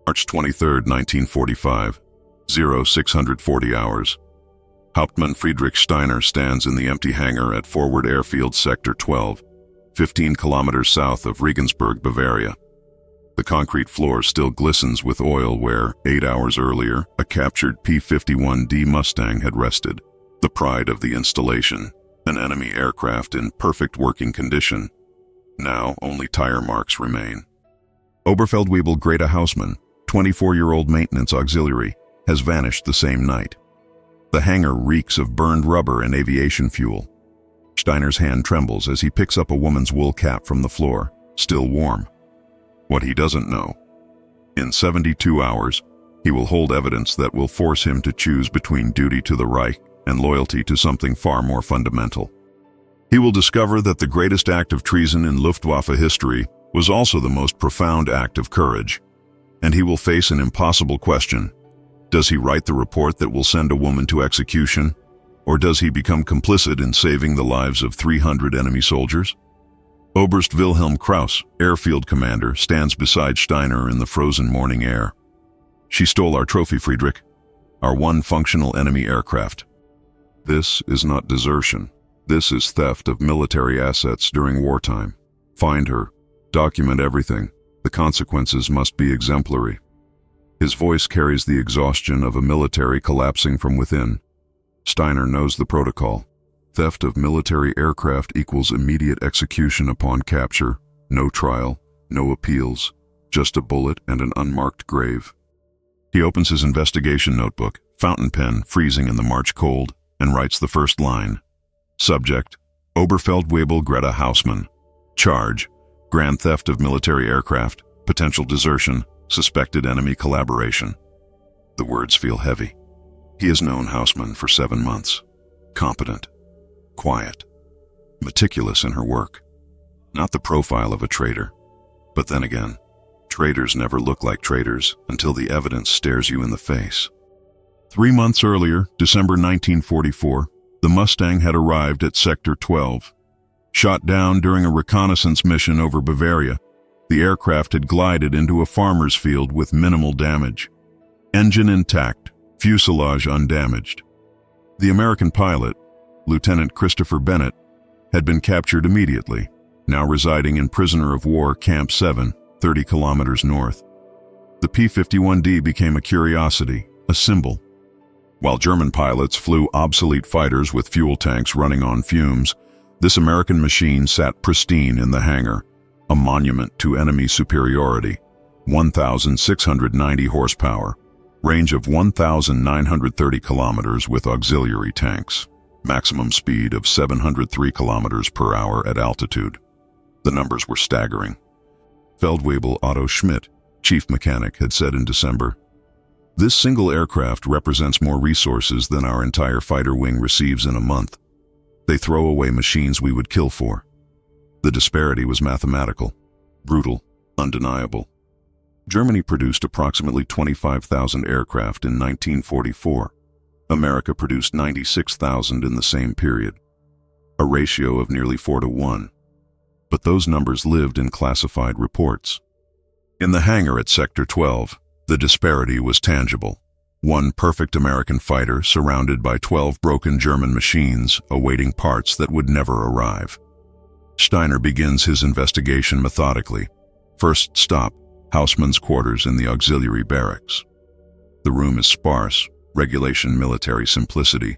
March 23, 1945, 0640 hours. Hauptmann Friedrich Steiner stands in the empty hangar at Forward Airfield Sector 12, 15 kilometers south of Regensburg, Bavaria. The concrete floor still glistens with oil where, 8 hours earlier, a captured P-51 Mustang had rested, the pride of the installation, an enemy aircraft in perfect working condition. Now only tire marks remain. Oberfeldwebel Greta Hausmann, 24-year-old maintenance auxiliary, has vanished the same night. The hangar reeks of burned rubber and aviation fuel. Steiner's hand trembles as he picks up a woman's wool cap from the floor, still warm. What he doesn't know. In 72 hours, he will hold evidence that will force him to choose between duty to the Reich and loyalty to something far more fundamental. He will discover that the greatest act of treason in Luftwaffe history was also the most profound act of courage. And he will face an impossible question. Does he write the report that will send a woman to execution? Or does he become complicit in saving the lives of 300 enemy soldiers? Oberst Wilhelm Krauss, airfield commander, stands beside Steiner in the frozen morning air. She stole our trophy, Friedrich, our one functional enemy aircraft. This is not desertion. This is theft of military assets during wartime. Find her. Document everything. The consequences must be exemplary. His voice carries the exhaustion of a military collapsing from within. Steiner knows the protocol. Theft of military aircraft equals immediate execution upon capture, no trial, no appeals, just a bullet and an unmarked grave. He opens his investigation notebook, fountain pen freezing in the March cold, and writes the first line. Subject, Oberfeldwebel Greta Hausmann. Charge, grand theft of military aircraft, potential desertion, suspected enemy collaboration. The words feel heavy. He has known Hausmann for 7 months. Competent. Quiet, meticulous in her work. Not the profile of a traitor. But then again, traitors never look like traitors until the evidence stares you in the face. 3 months earlier, December 1944, the Mustang had arrived at Sector 12. Shot down during a reconnaissance mission over Bavaria, the aircraft had glided into a farmer's field with minimal damage. Engine intact, fuselage undamaged. The American pilot, Lieutenant Christopher Bennett, had been captured immediately, now residing in prisoner of war Camp 7, 30 kilometers north. The P-51D became a curiosity, a symbol. While German pilots flew obsolete fighters with fuel tanks running on fumes, this American machine sat pristine in the hangar, a monument to enemy superiority. 1,690 horsepower, range of 1,930 kilometers with auxiliary tanks. Maximum speed of 703 kilometers per hour at altitude. The numbers were staggering. Feldwebel Otto Schmidt, chief mechanic, had said in December, "This single aircraft represents more resources than our entire fighter wing receives in a month. They throw away machines we would kill for." The disparity was mathematical, brutal, undeniable. Germany produced approximately 25,000 aircraft in 1944. America produced 96,000 in the same period, a ratio of nearly 4 to 1. But those numbers lived in classified reports. In the hangar at Sector 12, the disparity was tangible. One perfect American fighter surrounded by 12 broken German machines awaiting parts that would never arrive. Steiner begins his investigation methodically. First stop, Hausmann's quarters in the auxiliary barracks. The room is sparse, regulation military simplicity.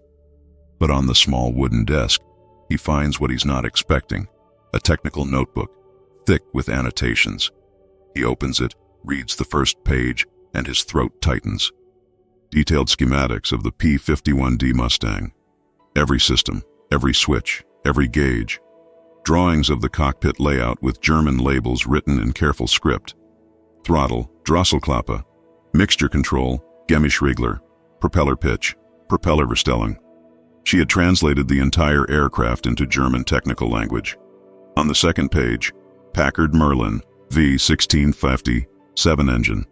But on the small wooden desk, he finds what he's not expecting, a technical notebook, thick with annotations. He opens it, reads the first page, and his throat tightens. Detailed schematics of the P-51 Mustang. Every system, every switch, every gauge. Drawings of the cockpit layout with German labels written in careful script. Throttle, Drosselklappe, mixture control, Gemischregler, propeller pitch, propeller verstellung. She had translated the entire aircraft into German technical language. On the second page, Packard Merlin V1650, 7-engine,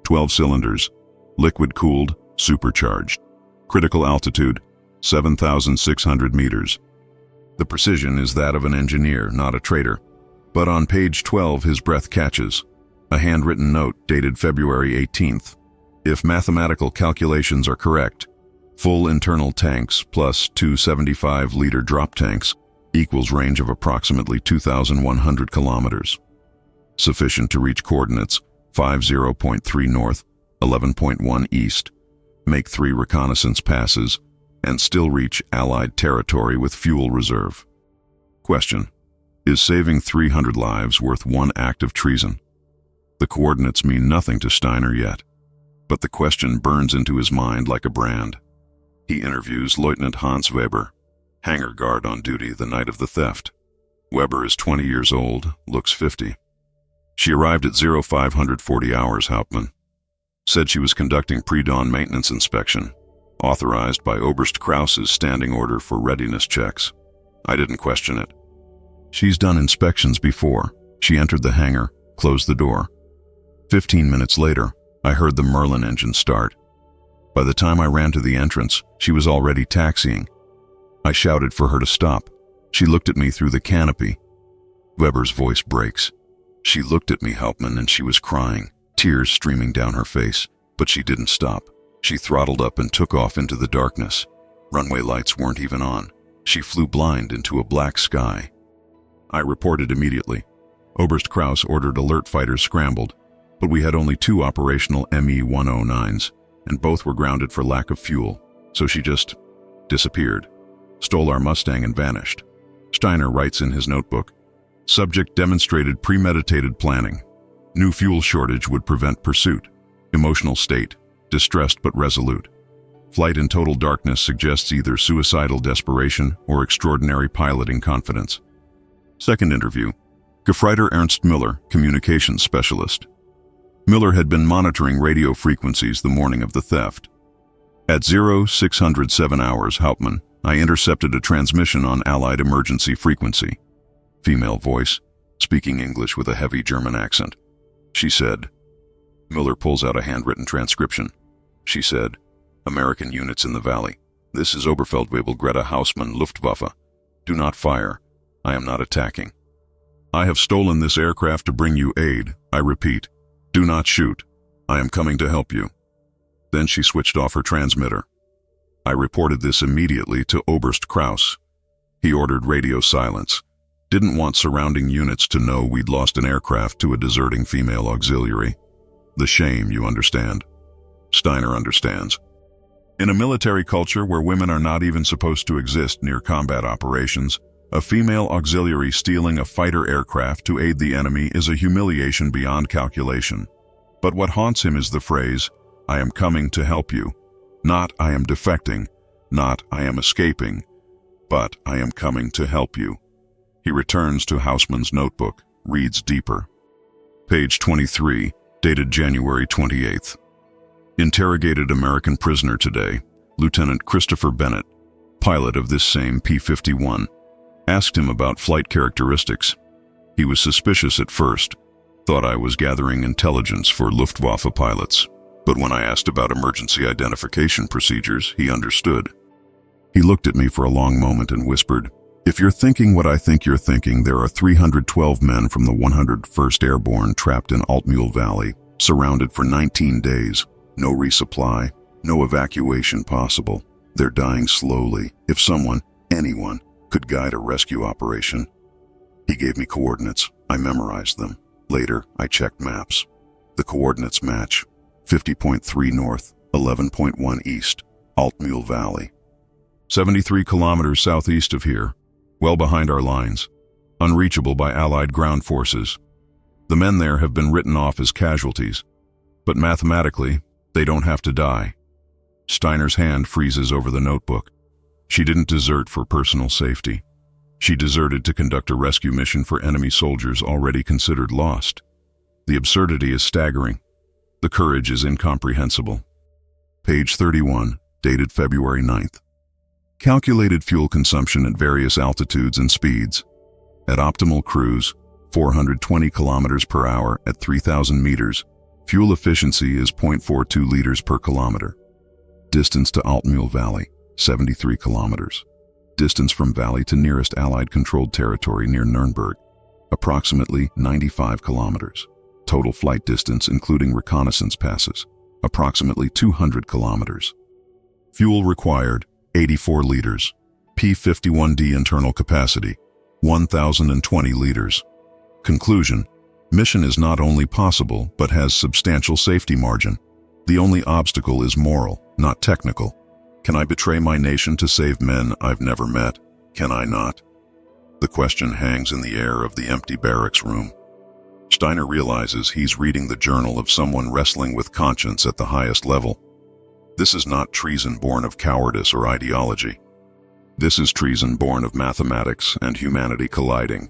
12 cylinders, liquid-cooled, supercharged. Critical altitude, 7,600 meters. The precision is that of an engineer, not a traitor. But on page 12 his breath catches. A handwritten note dated February 18th. If mathematical calculations are correct, full internal tanks plus 2 75-liter drop tanks equals range of approximately 2,100 kilometers. Sufficient to reach coordinates 50.3 north, 11.1 east, make 3 reconnaissance passes, and still reach Allied territory with fuel reserve. Question: is saving 300 lives worth one act of treason? The coordinates mean nothing to Steiner yet, but the question burns into his mind like a brand. He interviews Lieutenant Hans Weber, hangar guard on duty the night of the theft. Weber is 20 years old, looks 50. She arrived at 0540 hours, Hauptmann. Said she was conducting pre-dawn maintenance inspection, authorized by Oberst Krause's standing order for readiness checks. I didn't question it. She's done inspections before. She entered the hangar, closed the door. 15 minutes later, I heard the Merlin engine start. By the time I ran to the entrance, she was already taxiing. I shouted for her to stop. She looked at me through the canopy. Weber's voice breaks. She looked at me, Hauptmann, and she was crying, tears streaming down her face, but she didn't stop. She throttled up and took off into the darkness. Runway lights weren't even on. She flew blind into a black sky. I reported immediately. Oberst Krause ordered alert fighters scrambled, but we had only 2 operational Me-109s, and both were grounded for lack of fuel, so she just disappeared, stole our Mustang and vanished. Steiner writes in his notebook, subject demonstrated premeditated planning. New fuel shortage would prevent pursuit. Emotional state, distressed but resolute. Flight in total darkness suggests either suicidal desperation or extraordinary piloting confidence. Second interview, Gefreiter Ernst Müller, communications specialist. Müller had been monitoring radio frequencies the morning of the theft. At 0607 hours, Hauptmann, I intercepted a transmission on Allied emergency frequency. Female voice, speaking English with a heavy German accent. She said, Müller pulls out a handwritten transcription. She said, American units in the valley. This is Oberfeldwebel Greta Hausmann, Luftwaffe. Do not fire. I am not attacking. I have stolen this aircraft to bring you aid. I repeat, do not shoot. I am coming to help you. Then she switched off her transmitter. I reported this immediately to Oberst Krause. He ordered radio silence. Didn't want surrounding units to know we'd lost an aircraft to a deserting female auxiliary. The shame, you understand. Steiner understands. In a military culture where women are not even supposed to exist near combat operations, a female auxiliary stealing a fighter aircraft to aid the enemy is a humiliation beyond calculation. But what haunts him is the phrase, I am coming to help you. Not I am defecting, not I am escaping, but I am coming to help you. He returns to Hausmann's notebook, reads deeper. Page 23, dated January 28th. Interrogated American prisoner today, Lieutenant Christopher Bennett, pilot of this same P-51. Asked him about flight characteristics. He was suspicious at first, thought I was gathering intelligence for Luftwaffe pilots. But when I asked about emergency identification procedures, he understood. He looked at me for a long moment and whispered, if you're thinking what I think you're thinking, there are 312 men from the 101st Airborne trapped in Altmühl Valley, surrounded for 19 days. No resupply, no evacuation possible. They're dying slowly. If someone, anyone, could guide a rescue operation. He gave me coordinates. I memorized them. Later, I checked maps. The coordinates match. 50.3 north, 11.1 east, Altmühl Valley. 73 kilometers southeast of here, well behind our lines, unreachable by Allied ground forces. The men there have been written off as casualties, but mathematically, they don't have to die. Steiner's hand freezes over the notebook. She didn't desert for personal safety. She deserted to conduct a rescue mission for enemy soldiers already considered lost. The absurdity is staggering. The courage is incomprehensible. Page 31, dated February 9th. Calculated fuel consumption at various altitudes and speeds. At optimal cruise, 420 kilometers per hour at 3,000 meters, fuel efficiency is 0.42 liters per kilometer. Distance to Altmühl Valley, 73 kilometers. Distance from valley to nearest Allied controlled territory near Nuremberg, approximately 95 kilometers. Total flight distance, including reconnaissance passes, approximately 200 kilometers. Fuel required, 84 liters. P-51D internal capacity, 1,020 liters. Conclusion: mission is not only possible, but has substantial safety margin. The only obstacle is moral, not technical. Can I betray my nation to save men I've never met? Can I not? The question hangs in the air of the empty barracks room. Steiner realizes he's reading the journal of someone wrestling with conscience at the highest level. This is not treason born of cowardice or ideology. This is treason born of mathematics and humanity colliding.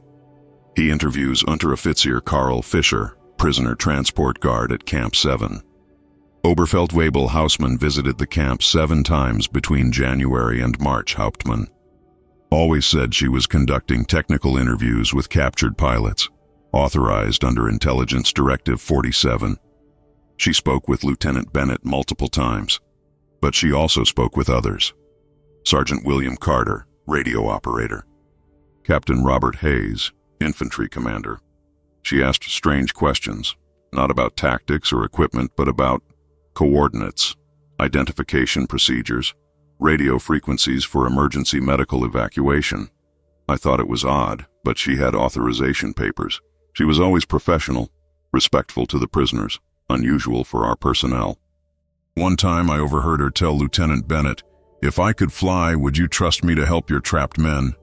He interviews Unteroffizier Karl Fischer, prisoner transport guard at Camp 7. Oberfeldwebel Hausmann visited the camp 7 times between January and March. Hauptmann always said she was conducting technical interviews with captured pilots, authorized under Intelligence Directive 47. She spoke with Lieutenant Bennett multiple times, but she also spoke with others. Sergeant William Carter, radio operator. Captain Robert Hayes, infantry commander. She asked strange questions, not about tactics or equipment, but about coordinates, identification procedures, radio frequencies for emergency medical evacuation. I thought it was odd, but she had authorization papers. She was always professional, respectful to the prisoners, unusual for our personnel. One time I overheard her tell Lieutenant Bennett, "If I could fly, would you trust me to help your trapped men?"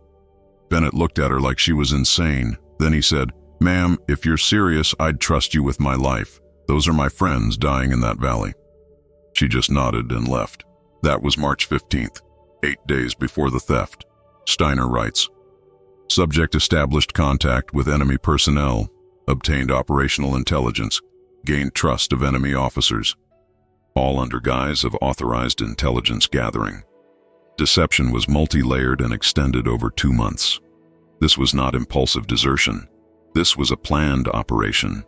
Bennett looked at her like she was insane. Then he said, "Ma'am, if you're serious, I'd trust you with my life. Those are my friends dying in that valley." She just nodded and left. That was March 15th, 8 days before the theft. Steiner writes, subject established contact with enemy personnel, obtained operational intelligence, gained trust of enemy officers, all under guise of authorized intelligence gathering. Deception was multi-layered and extended over 2 months. This was not impulsive desertion. This was a planned operation.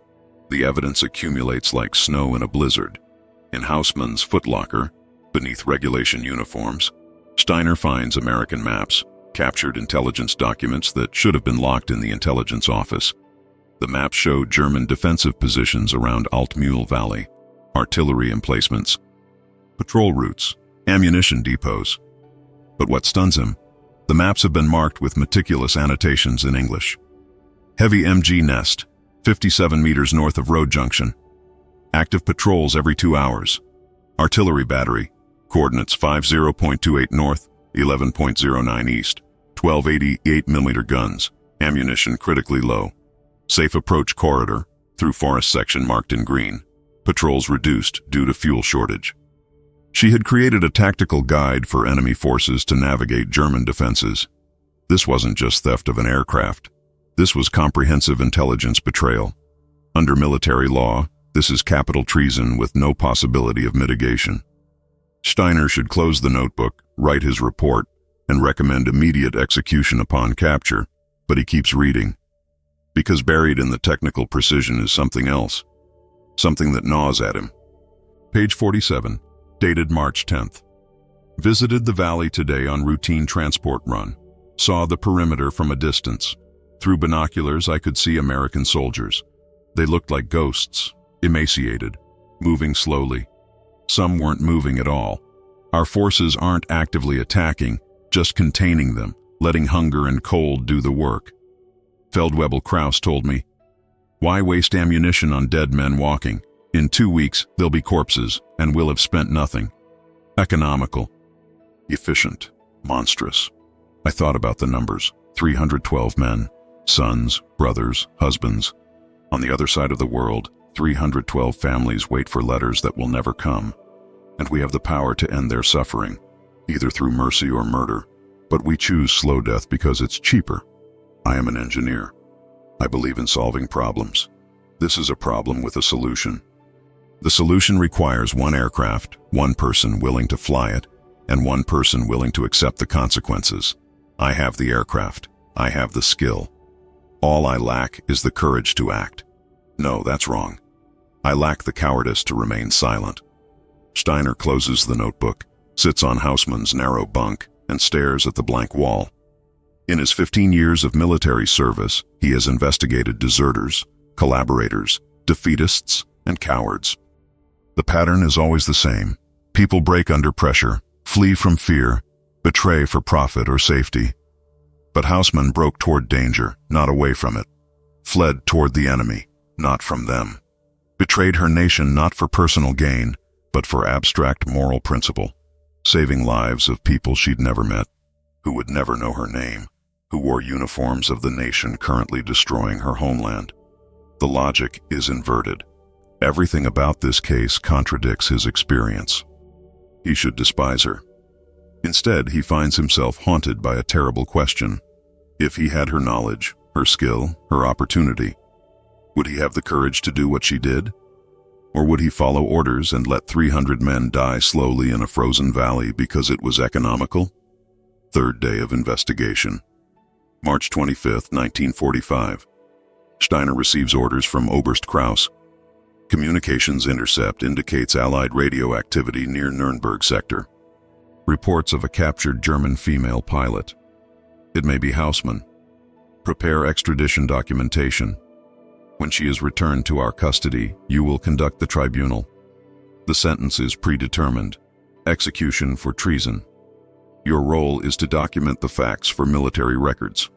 The evidence accumulates like snow in a blizzard. In Hausmann's footlocker, beneath regulation uniforms, Steiner finds American maps, captured intelligence documents that should have been locked in the intelligence office. The maps showed German defensive positions around Altmühl Valley, artillery emplacements, patrol routes, ammunition depots. But what stuns him? The maps have been marked with meticulous annotations in English. Heavy MG nest, 57 meters north of road junction. Active patrols every 2 hours. Artillery battery, coordinates 50.28 north, 11.09 east, 1288mm guns, ammunition critically low. Safe approach corridor, through forest section marked in green. Patrols reduced due to fuel shortage. She had created a tactical guide for enemy forces to navigate German defenses. This wasn't just theft of an aircraft. This was comprehensive intelligence betrayal. Under military law, this is capital treason with no possibility of mitigation. Steiner should close the notebook, write his report, and recommend immediate execution upon capture, but he keeps reading. Because buried in the technical precision is something else, something that gnaws at him. Page 47, dated March 10th. Visited the valley today on routine transport run. Saw the perimeter from a distance. Through binoculars, I could see American soldiers. They looked like ghosts, emaciated, moving slowly. Some weren't moving at all. Our forces aren't actively attacking, just containing them, letting hunger and cold do the work. Feldwebel Kraus told me, "Why waste ammunition on dead men walking? In 2 weeks, they'll be corpses, and we'll have spent nothing." Economical. Efficient. Monstrous. I thought about the numbers. 312 men. Sons, brothers, husbands. On the other side of the world, 312 families wait for letters that will never come. And we have the power to end their suffering, either through mercy or murder. But we choose slow death because it's cheaper. I am an engineer. I believe in solving problems. This is a problem with a solution. The solution requires one aircraft, one person willing to fly it, and one person willing to accept the consequences. I have the aircraft. I have the skill. All I lack is the courage to act. No, that's wrong. I lack the cowardice to remain silent. Steiner closes the notebook, sits on Hausmann's narrow bunk, and stares at the blank wall. In his 15 years of military service, he has investigated deserters, collaborators, defeatists, and cowards. The pattern is always the same. People break under pressure, flee from fear, betray for profit or safety. But Hausmann broke toward danger, not away from it. Fled toward the enemy, not from them. Betrayed her nation not for personal gain, but for abstract moral principle. Saving lives of people she'd never met, who would never know her name, who wore uniforms of the nation currently destroying her homeland. The logic is inverted. Everything about this case contradicts his experience. He should despise her. Instead, he finds himself haunted by a terrible question. If he had her knowledge, her skill, her opportunity, would he have the courage to do what she did? Or would he follow orders and let 300 men die slowly in a frozen valley because it was economical? Third day of investigation. March 25, 1945. Steiner receives orders from Oberst Kraus. Communications intercept indicates Allied radio activity near Nuremberg sector. Reports of a captured German female pilot. It may be Hausmann. Prepare extradition documentation. When she is returned to our custody, you will conduct the tribunal. The sentence is predetermined. Execution for treason. Your role is to document the facts for military records.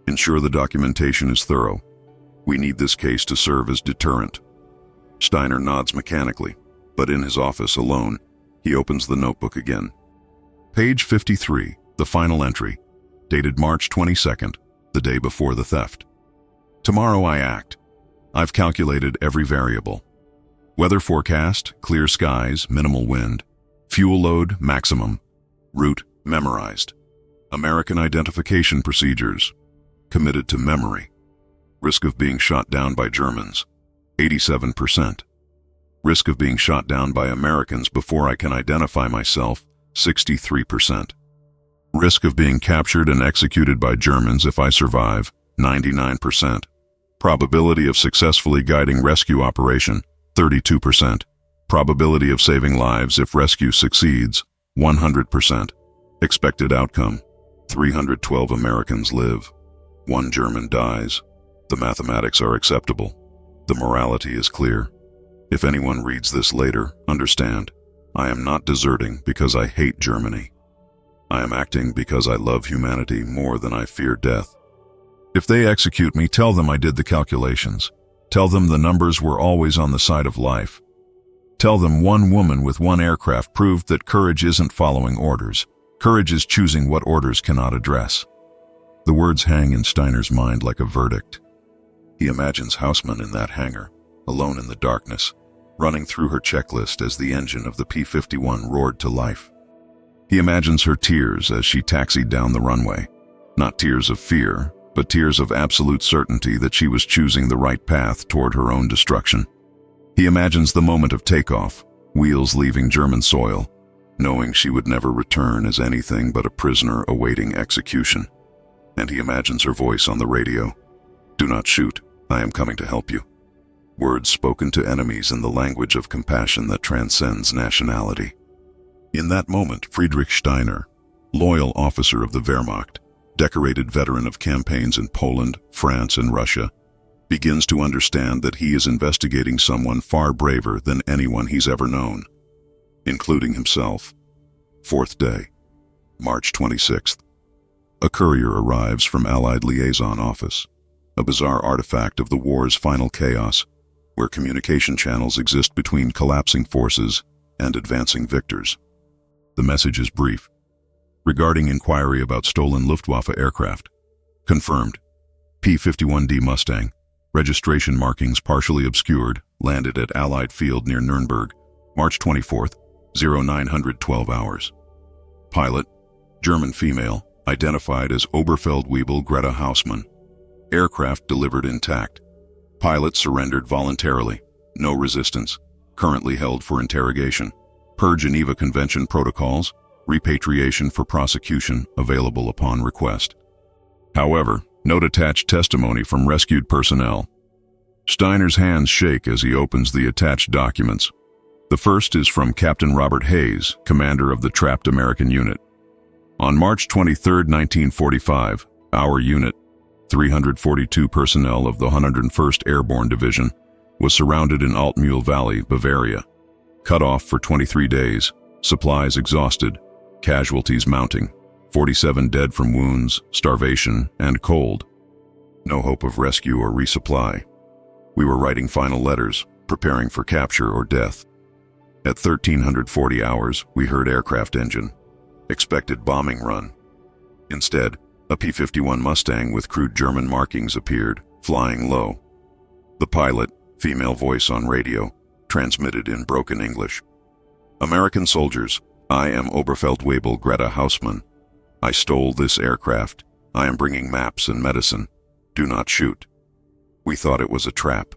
Ensure the documentation is thorough. We need this case to serve as deterrent. Steiner nods mechanically, but in his office alone, he opens the notebook again. Page 53, the final entry, dated March 22nd, the day before the theft. Tomorrow I act. I've calculated every variable. Weather forecast, clear skies, minimal wind. Fuel load, maximum. Route, memorized. American identification procedures, committed to memory. Risk of being shot down by Germans, 87%. Risk of being shot down by Americans before I can identify myself, 63%. Risk of being captured and executed by Germans if I survive, 99%. Probability of successfully guiding rescue operation, 32%. Probability of saving lives if rescue succeeds, 100%. Expected outcome, 312 Americans live. 1 German dies. The mathematics are acceptable. The morality is clear. If anyone reads this later, understand, I am not deserting because I hate Germany. I am acting because I love humanity more than I fear death. If they execute me, tell them I did the calculations. Tell them the numbers were always on the side of life. Tell them 1 woman with 1 aircraft proved that courage isn't following orders. Courage is choosing what orders cannot address. The words hang in Steiner's mind like a verdict. He imagines Hausmann in that hangar, alone in the darkness, running through her checklist as the engine of the P-51 roared to life. He imagines her tears as she taxied down the runway. Not tears of fear, but tears of absolute certainty that she was choosing the right path toward her own destruction. He imagines the moment of takeoff, wheels leaving German soil, knowing she would never return as anything but a prisoner awaiting execution. And he imagines her voice on the radio. Do not shoot, I am coming to help you. Words spoken to enemies in the language of compassion that transcends nationality. In that moment, Friedrich Steiner, loyal officer of the Wehrmacht, decorated veteran of campaigns in Poland, France, and Russia, begins to understand that he is investigating someone far braver than anyone he's ever known, including himself. 4th day, March 26th. A courier arrives from Allied Liaison Office, a bizarre artifact of the war's final chaos, where communication channels exist between collapsing forces and advancing victors. The message is brief. Regarding inquiry about stolen Luftwaffe aircraft. Confirmed. P-51 Mustang. Registration markings partially obscured. Landed at Allied Field near Nuremberg. March 24th, 0912 hours. Pilot. German female. Identified as Oberfeldwebel Greta Hausmann. Aircraft delivered intact. Pilot surrendered voluntarily. No resistance. Currently held for interrogation. Per Geneva Convention protocols. Repatriation for prosecution available upon request. However, note attached testimony from rescued personnel. Steiner's hands shake as he opens the attached documents. The first is from Captain Robert Hayes, commander of the trapped American unit. On March 23, 1945, our unit, 342 personnel of the 101st Airborne Division, was surrounded in Altmühl Valley, Bavaria. Cut off for 23 days, supplies exhausted, casualties mounting, 47 dead from wounds, starvation, and cold. No hope of rescue or resupply. We were writing final letters, preparing for capture or death. At 1340 hours, we heard aircraft engine. Expected bombing run. Instead, a P-51 Mustang with crude German markings appeared, flying low. The pilot, female voice on radio, transmitted in broken English. American soldiers, I am Oberfeldwebel Greta Hausmann. I stole this aircraft. I am bringing maps and medicine. Do not shoot. We thought it was a trap.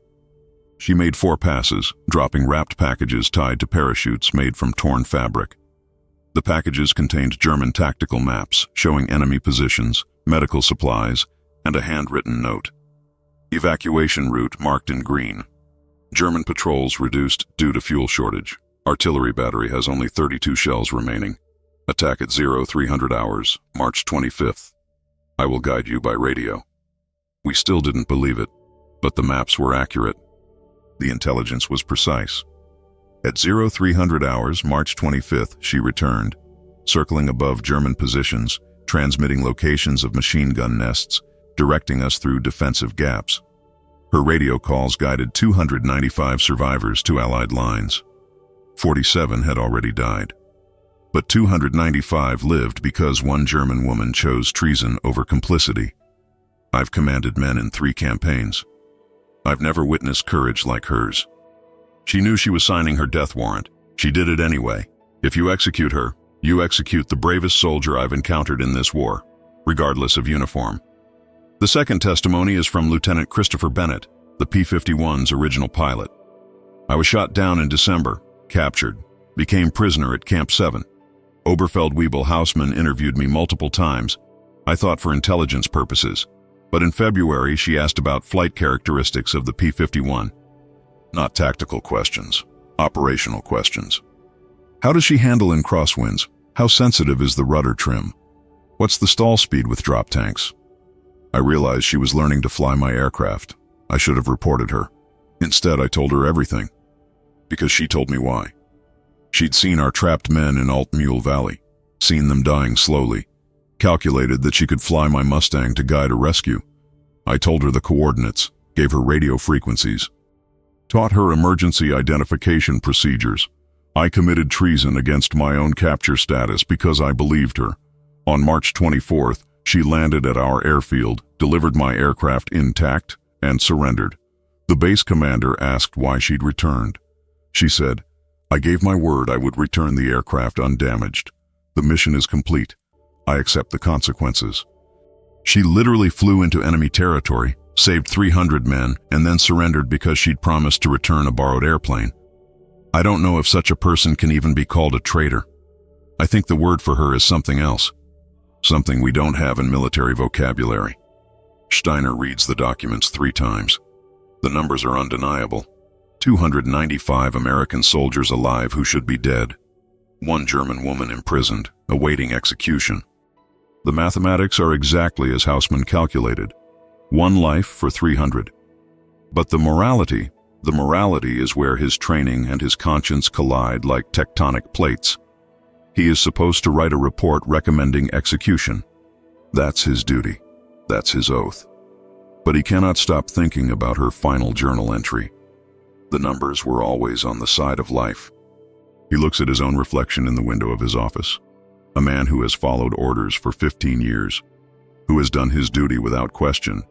She made 4 passes, dropping wrapped packages tied to parachutes made from torn fabric. The packages contained German tactical maps showing enemy positions, medical supplies, and a handwritten note. Evacuation route marked in green. German patrols reduced due to fuel shortage. Artillery battery has only 32 shells remaining. Attack at 0300 hours, March 25th. I will guide you by radio. We still didn't believe it, but the maps were accurate. The intelligence was precise. At 0300 hours, March 25th, she returned, circling above German positions, transmitting locations of machine gun nests, directing us through defensive gaps. Her radio calls guided 295 survivors to Allied lines. 47 had already died. But 295 lived because one German woman chose treason over complicity. I've commanded men in 3 campaigns. I've never witnessed courage like hers. She knew she was signing her death warrant. She did it anyway. If you execute her, you execute the bravest soldier I've encountered in this war, regardless of uniform. The second testimony is from Lieutenant Christopher Bennett, the P-51's original pilot. I was shot down in December, captured, became prisoner at Camp 7. Oberfeldwebel Hausmann interviewed me multiple times, I thought for intelligence purposes. But in February, she asked about flight characteristics of the P-51. Not tactical questions, operational questions. How does she handle in crosswinds? How sensitive is the rudder trim? What's the stall speed with drop tanks? I realized she was learning to fly my aircraft. I should have reported her. Instead, I told her everything. Because she told me why. She'd seen our trapped men in Altmühl Valley, seen them dying slowly, calculated that she could fly my Mustang to guide a rescue. I told her the coordinates, gave her radio frequencies, taught her emergency identification procedures. I committed treason against my own capture status because I believed her. On March 24th, she landed at our airfield, delivered my aircraft intact, and surrendered. The base commander asked why she'd returned. She said, I gave my word I would return the aircraft undamaged. The mission is complete. I accept the consequences. She literally flew into enemy territory, saved 300 men, and then surrendered because she'd promised to return a borrowed airplane. I don't know if such a person can even be called a traitor. I think the word for her is something else. Something we don't have in military vocabulary. Steiner reads the documents 3 times. The numbers are undeniable. 295 American soldiers alive who should be dead. 1 German woman imprisoned, awaiting execution. The mathematics are exactly as Hausmann calculated. 1 life for 300. But the morality is where his training and his conscience collide like tectonic plates. He is supposed to write a report recommending execution. That's his duty. That's his oath. But he cannot stop thinking about her final journal entry. The numbers were always on the side of life. He looks at his own reflection in the window of his office. A man who has followed orders for 15 years, who has done his duty without question,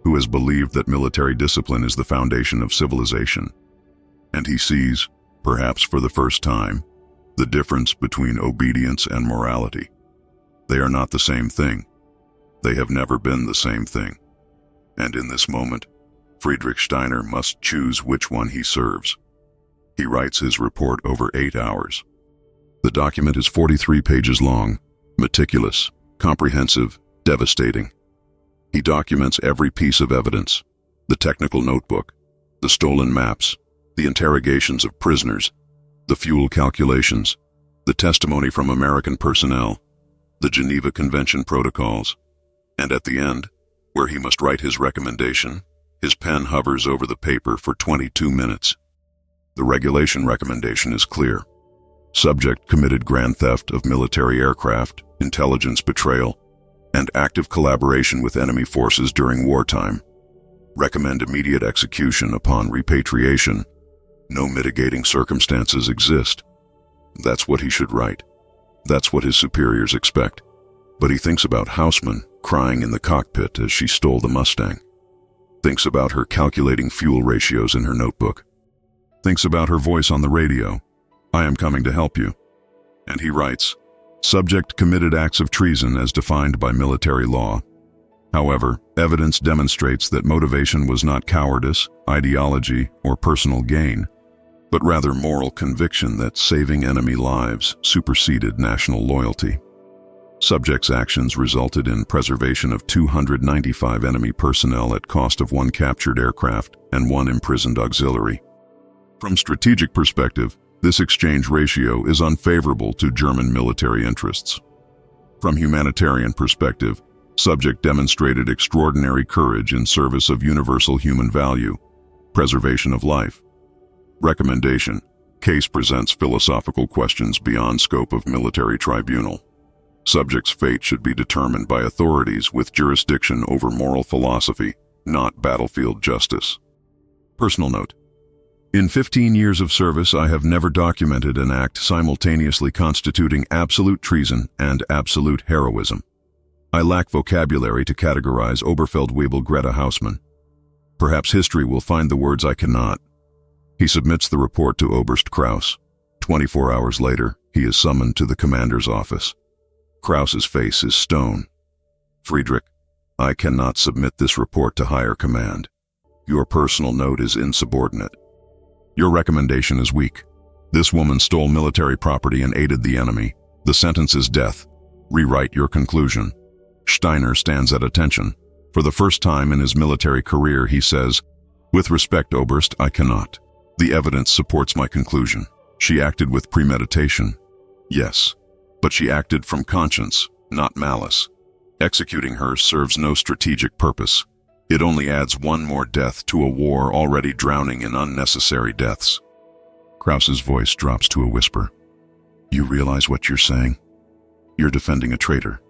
who has believed that military discipline is the foundation of civilization. And he sees, perhaps for the first time, the difference between obedience and morality. They are not the same thing. They have never been the same thing. And in this moment, Friedrich Steiner must choose which one he serves. He writes his report over 8 hours. The document is 43 pages long, meticulous, comprehensive, devastating. He documents every piece of evidence, the technical notebook, the stolen maps, the interrogations of prisoners, the fuel calculations, the testimony from American personnel, the Geneva Convention protocols, and at the end, where he must write his recommendation, His pen hovers over the paper for 22 minutes. The regulation recommendation is clear. Subject committed grand theft of military aircraft, intelligence betrayal, and active collaboration with enemy forces during wartime. Recommend immediate execution upon repatriation. No mitigating circumstances exist. That's what he should write. That's what his superiors expect. But he thinks about Hausmann crying in the cockpit as she stole the Mustang. Thinks about her calculating fuel ratios in her notebook. Thinks about her voice on the radio. "I am coming to help you." And he writes, "Subject committed acts of treason as defined by military law." However, evidence demonstrates that motivation was not cowardice, ideology, or personal gain, but rather moral conviction that saving enemy lives superseded national loyalty. Subject's actions resulted in preservation of 295 enemy personnel at cost of 1 captured aircraft and 1 imprisoned auxiliary. From strategic perspective, this exchange ratio is unfavorable to German military interests. From humanitarian perspective, subject demonstrated extraordinary courage in service of universal human value, preservation of life. Recommendation: case presents philosophical questions beyond scope of military tribunal. Subject's fate should be determined by authorities with jurisdiction over moral philosophy, not battlefield justice. Personal note: in 15 years of service, I have never documented an act simultaneously constituting absolute treason and absolute heroism. I lack vocabulary to categorize Oberfeldwebel Greta Hausmann. Perhaps history will find the words I cannot. He submits the report to Oberst Kraus. 24 hours later, he is summoned to the commander's office. Kraus's face is stone. "Friedrich, I cannot submit this report to higher command. Your personal note is insubordinate. Your recommendation is weak. This woman stole military property and aided the enemy. The sentence is death. Rewrite your conclusion." Steiner stands at attention. For the first time in his military career, he says, "With respect, Oberst, I cannot. The evidence supports my conclusion. She acted with premeditation." Yes, but she acted from conscience, not malice. Executing her serves no strategic purpose. It only adds one more death to a war already drowning in unnecessary deaths. Kraus's voice drops to a whisper. "You realize what you're saying? You're defending a traitor."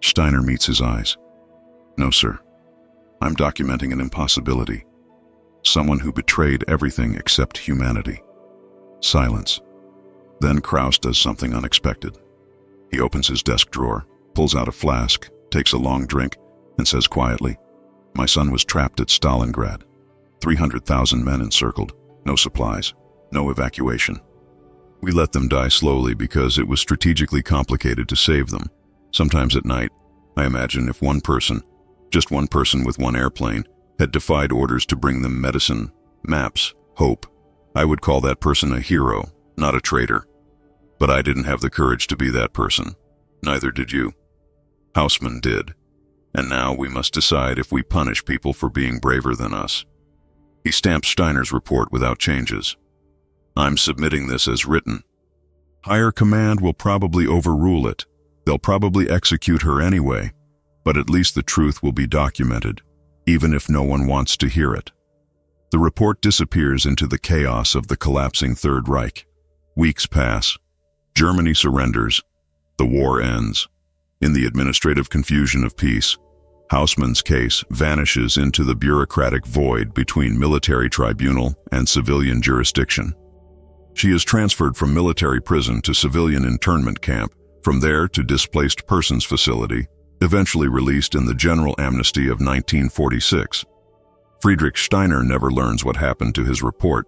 Steiner meets his eyes. "No, sir. I'm documenting an impossibility. Someone who betrayed everything except humanity." Silence. Then Kraus does something unexpected. He opens his desk drawer, pulls out a flask, takes a long drink, and says quietly, "My son was trapped at Stalingrad. 300,000 men encircled, no supplies, no evacuation. We let them die slowly because it was strategically complicated to save them. Sometimes at night, I imagine if one person, just one person with one airplane, had defied orders to bring them medicine, maps, hope, I would call that person a hero, not a traitor. But I didn't have the courage to be that person. Neither did you. Hausmann did. And now we must decide if we punish people for being braver than us." He stamps Steiner's report without changes. "I'm submitting this as written. Higher command will probably overrule it. They'll probably execute her anyway, but at least the truth will be documented, even if no one wants to hear it." The report disappears into the chaos of the collapsing Third Reich. Weeks pass. Germany surrenders. The war ends. In the administrative confusion of peace, Hausmann's case vanishes into the bureaucratic void between military tribunal and civilian jurisdiction. She is transferred from military prison to civilian internment camp, from there to displaced persons facility, eventually released in the general amnesty of 1946. Friedrich Steiner never learns what happened to his report,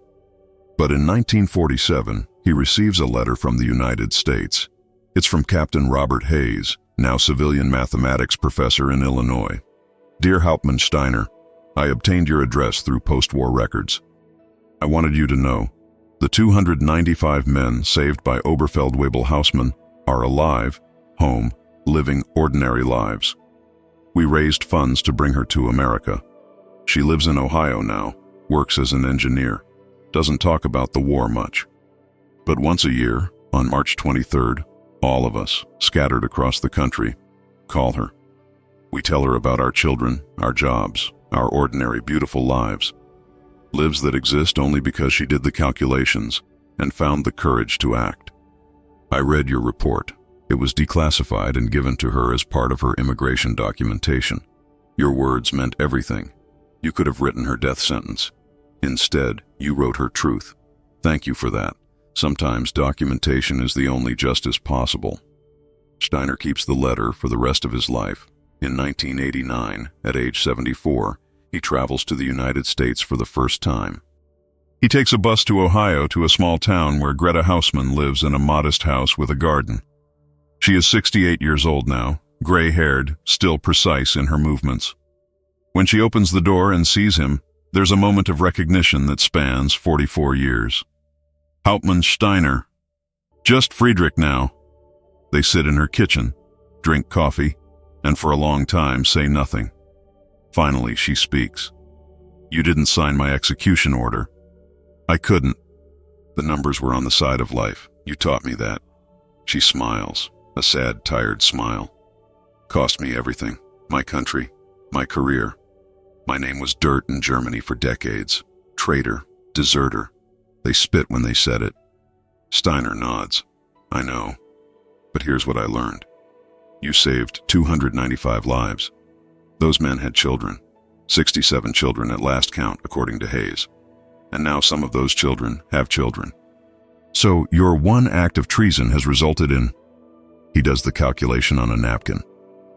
but in 1947, he receives a letter from the United States. It's from Captain Robert Hayes, now civilian mathematics professor in Illinois. "Dear Hauptmann Steiner, I obtained your address through post-war records. I wanted you to know, the 295 men saved by Oberfeldwebel Hausmann are alive, home, living ordinary lives. We raised funds to bring her to America. She lives in Ohio now, works as an engineer, doesn't talk about the war much. But once a year, on March 23rd, all of us, scattered across the country, call her. We tell her about our children, our jobs, our ordinary, beautiful lives. Lives that exist only because she did the calculations and found the courage to act. I read your report. It was declassified and given to her as part of her immigration documentation. Your words meant everything. You could have written her death sentence. Instead, you wrote her truth. Thank you for that. Sometimes documentation is the only justice possible. Steiner keeps the letter for the rest of his life. In 1989, at age 74, he travels to the United States for the first time. He takes a bus to Ohio to a small town where Greta Hausmann lives in a modest house with a garden. She is 68 years old now, gray-haired, still precise in her movements. When she opens the door and sees him, there's a moment of recognition that spans 44 years. Hauptmann Steiner. Just Friedrich now. They sit in her kitchen, drink coffee, and for a long time say nothing. Finally, she speaks. You didn't sign my execution order. I couldn't. The numbers were on the side of life. You taught me that. She smiles, a sad, tired smile. Cost me everything. My country, my career. My name was dirt in Germany for decades. Traitor, deserter. They spit when they said it. Steiner nods. I know. But here's what I learned. You saved 295 lives. Those men had children. 67 children at last count, according to Hayes. And now some of those children have children. So your one act of treason has resulted in... He does the calculation on a napkin.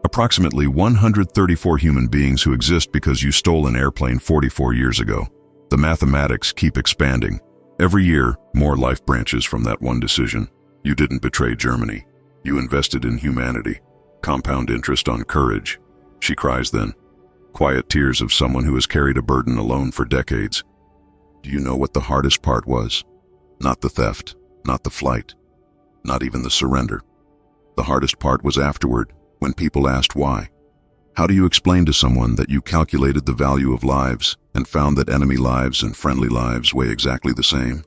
Approximately 134 human beings who exist because you stole an airplane 44 years ago. The mathematics keep expanding. Every year, more life branches from that one decision. You didn't betray Germany. You invested in humanity. Compound interest on courage. She cries then. Quiet tears of someone who has carried a burden alone for decades. Do you know what the hardest part was? Not the theft, not the flight, not even the surrender. The hardest part was afterward, when people asked why. How do you explain to someone that you calculated the value of lives and found that enemy lives and friendly lives weigh exactly the same?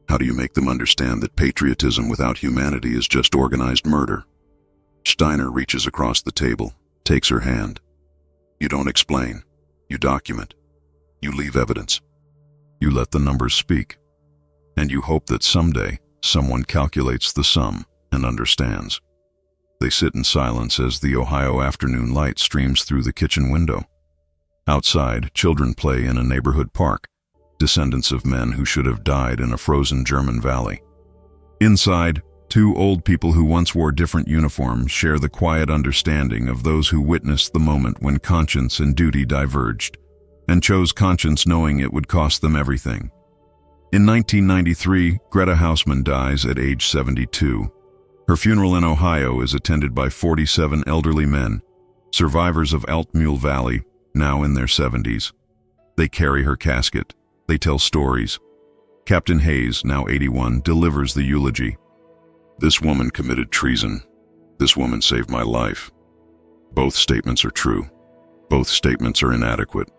How do you make them understand that patriotism without humanity is just organized murder? Steiner reaches across the table, takes her hand. You don't explain. You document. You leave evidence. You let the numbers speak. And you hope that someday someone calculates the sum and understands. They sit in silence as the Ohio afternoon light streams through the kitchen window. Outside, children play in a neighborhood park, descendants of men who should have died in a frozen German valley. Inside, two old people who once wore different uniforms share the quiet understanding of those who witnessed the moment when conscience and duty diverged, and chose conscience knowing it would cost them everything. In 1993, Greta Hausmann dies at age 72. Her funeral in Ohio is attended by 47 elderly men, survivors of Altmühl Valley, now in their 70s. They carry her casket. They tell stories. Captain Hayes, now 81, delivers the eulogy. This woman committed treason. This woman saved my life. Both statements are true. Both statements are inadequate.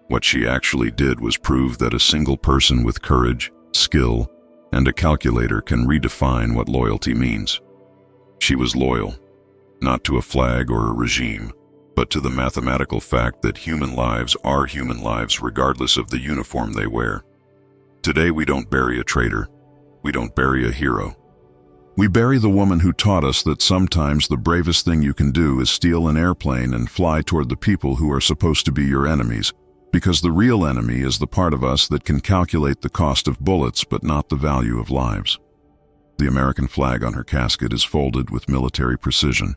What she actually did was prove that a single person with courage, skill, and a calculator can redefine what loyalty means. She was loyal, not to a flag or a regime, but to the mathematical fact that human lives are human lives regardless of the uniform they wear. Today we don't bury a traitor. We don't bury a hero. We bury the woman who taught us that sometimes the bravest thing you can do is steal an airplane and fly toward the people who are supposed to be your enemies, because the real enemy is the part of us that can calculate the cost of bullets but not the value of lives. The American flag on her casket is folded with military precision.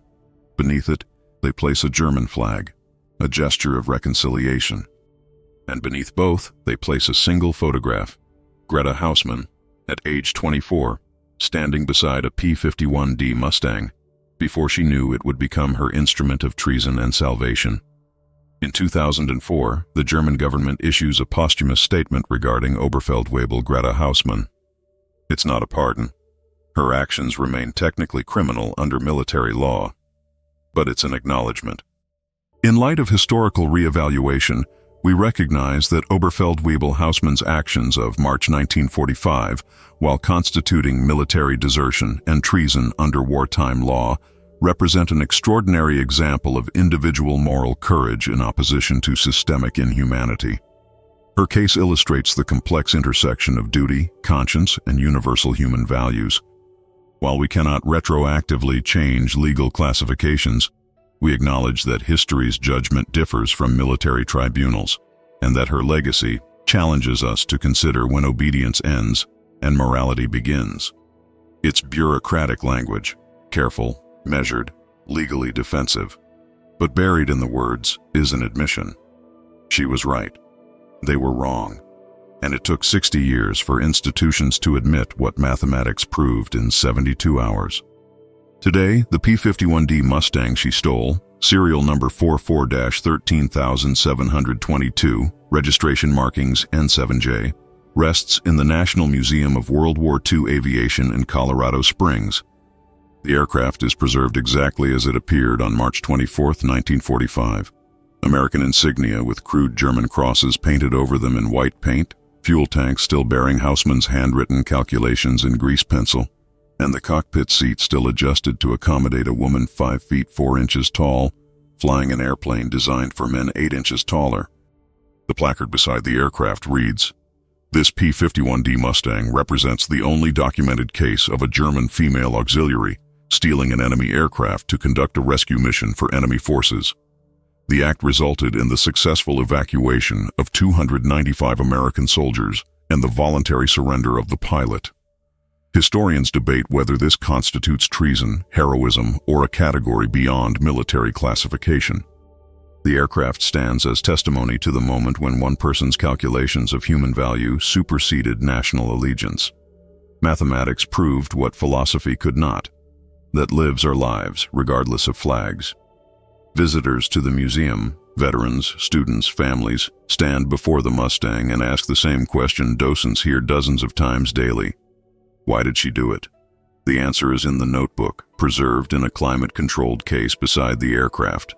Beneath it, they place a German flag, a gesture of reconciliation. And beneath both, they place a single photograph, Greta Hausmann, at age 24, standing beside a P-51 Mustang, before she knew it would become her instrument of treason and salvation. In 2004, the German government issues a posthumous statement regarding Oberfeldwebel Greta Hausmann. It's not a pardon. Her actions remain technically criminal under military law, but it's an acknowledgement. In light of historical reevaluation, we recognize that Oberfeldwebel Hausmann's actions of March 1945, while constituting military desertion and treason under wartime law, represent an extraordinary example of individual moral courage in opposition to systemic inhumanity. Her case illustrates the complex intersection of duty, conscience, and universal human values. While we cannot retroactively change legal classifications, we acknowledge that history's judgment differs from military tribunals, and that her legacy challenges us to consider when obedience ends and morality begins. It's bureaucratic language, careful, measured, legally defensive. But buried in the words is an admission. She was right. They were wrong. And it took 60 years for institutions to admit what mathematics proved in 72 hours. Today, the P-51 Mustang she stole, serial number 44-13722, registration markings N7J, rests in the National Museum of World War II Aviation in Colorado Springs. The aircraft is preserved exactly as it appeared on March 24, 1945. American insignia with crude German crosses painted over them in white paint, fuel tanks still bearing Hausmann's handwritten calculations in grease pencil, and the cockpit seat still adjusted to accommodate a woman 5 feet 4 inches tall, flying an airplane designed for men 8 inches taller. The placard beside the aircraft reads, "This P-51 Mustang represents the only documented case of a German female auxiliary stealing an enemy aircraft to conduct a rescue mission for enemy forces. The act resulted in the successful evacuation of 295 American soldiers and the voluntary surrender of the pilot." Historians debate whether this constitutes treason, heroism, or a category beyond military classification. The aircraft stands as testimony to the moment when one person's calculations of human value superseded national allegiance. Mathematics proved what philosophy could not, that lives are lives, regardless of flags. Visitors to the museum, veterans, students, families, stand before the Mustang and ask the same question docents hear dozens of times daily. Why did she do it? The answer is in the notebook, preserved in a climate-controlled case beside the aircraft.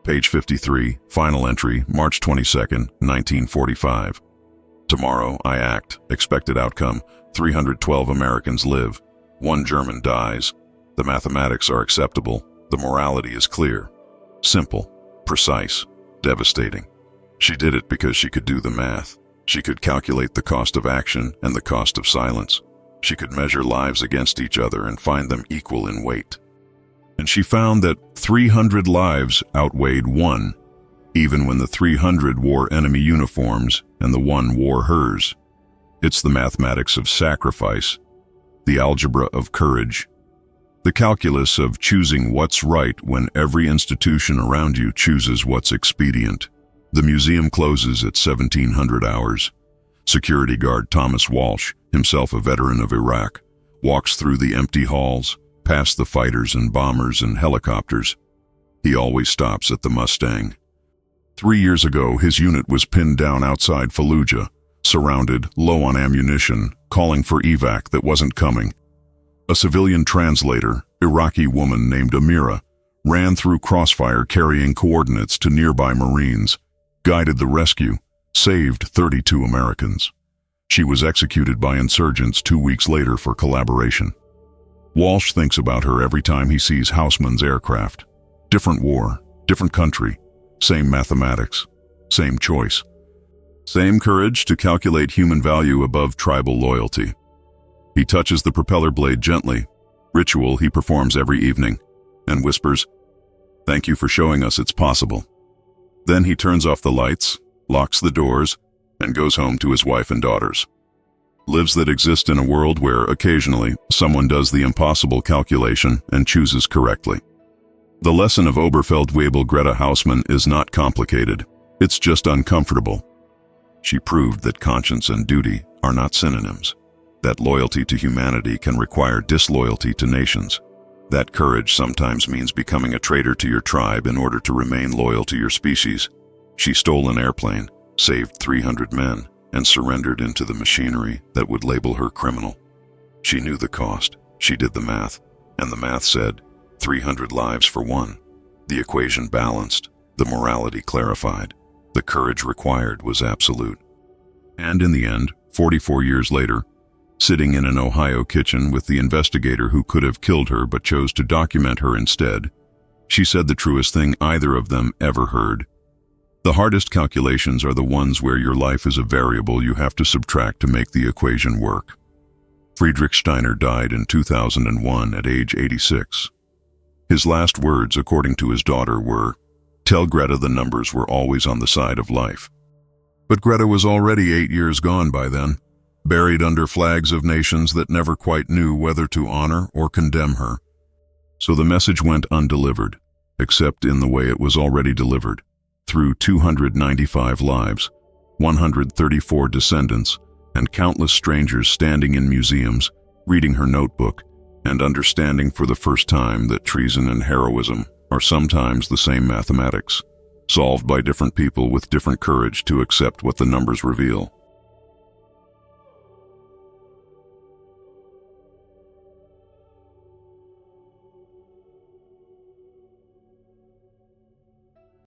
Page 53, final entry, March 22, 1945. Tomorrow, I act. Expected outcome, 312 Americans live. 1 German dies. The mathematics are acceptable. The morality is clear. Simple, precise, devastating. She did it because she could do the math. She could calculate the cost of action and the cost of silence. She could measure lives against each other and find them equal in weight. And she found that 300 lives outweighed 1, even when the 300 wore enemy uniforms and the 1 wore hers. It's the mathematics of sacrifice, the algebra of courage, the calculus of choosing what's right when every institution around you chooses what's expedient. The museum closes at 1700 hours. Security guard Thomas Walsh, himself a veteran of Iraq, walks through the empty halls, past the fighters and bombers and helicopters. He always stops at the Mustang. 3 years ago, his unit was pinned down outside Fallujah, surrounded, low on ammunition, calling for evac that wasn't coming. A civilian translator, Iraqi woman named Amira, ran through crossfire carrying coordinates to nearby Marines, guided the rescue, saved 32 Americans. She was executed by insurgents 2 weeks later for collaboration. Walsh thinks about her every time he sees Hausmann's aircraft. Different war, different country, same mathematics, same choice. Same courage to calculate human value above tribal loyalty. He touches the propeller blade gently, ritual he performs every evening, and whispers, "Thank you for showing us it's possible." Then he turns off the lights, locks the doors, and goes home to his wife and daughters. Lives that exist in a world where, occasionally, someone does the impossible calculation and chooses correctly. The lesson of Oberfeldwebel Greta Hausmann is not complicated. It's just uncomfortable. She proved that conscience and duty are not synonyms, that loyalty to humanity can require disloyalty to nations, that courage sometimes means becoming a traitor to your tribe in order to remain loyal to your species. She stole an airplane, saved 300 men, and surrendered into the machinery that would label her criminal. She knew the cost, she did the math, and the math said, 300 lives for 1. The equation balanced, the morality clarified, the courage required was absolute. And in the end, 44 years later, sitting in an Ohio kitchen with the investigator who could have killed her but chose to document her instead. She said the truest thing either of them ever heard. The hardest calculations are the ones where your life is a variable you have to subtract to make the equation work. Friedrich Steiner died in 2001 at age 86. His last words, according to his daughter, were, "Tell Greta the numbers were always on the side of life." But Greta was already 8 years gone by then, buried under flags of nations that never quite knew whether to honor or condemn her. So the message went undelivered, except in the way it was already delivered, through 295 lives, 134 descendants, and countless strangers standing in museums, reading her notebook, and understanding for the first time that treason and heroism are sometimes the same mathematics, solved by different people with different courage to accept what the numbers reveal.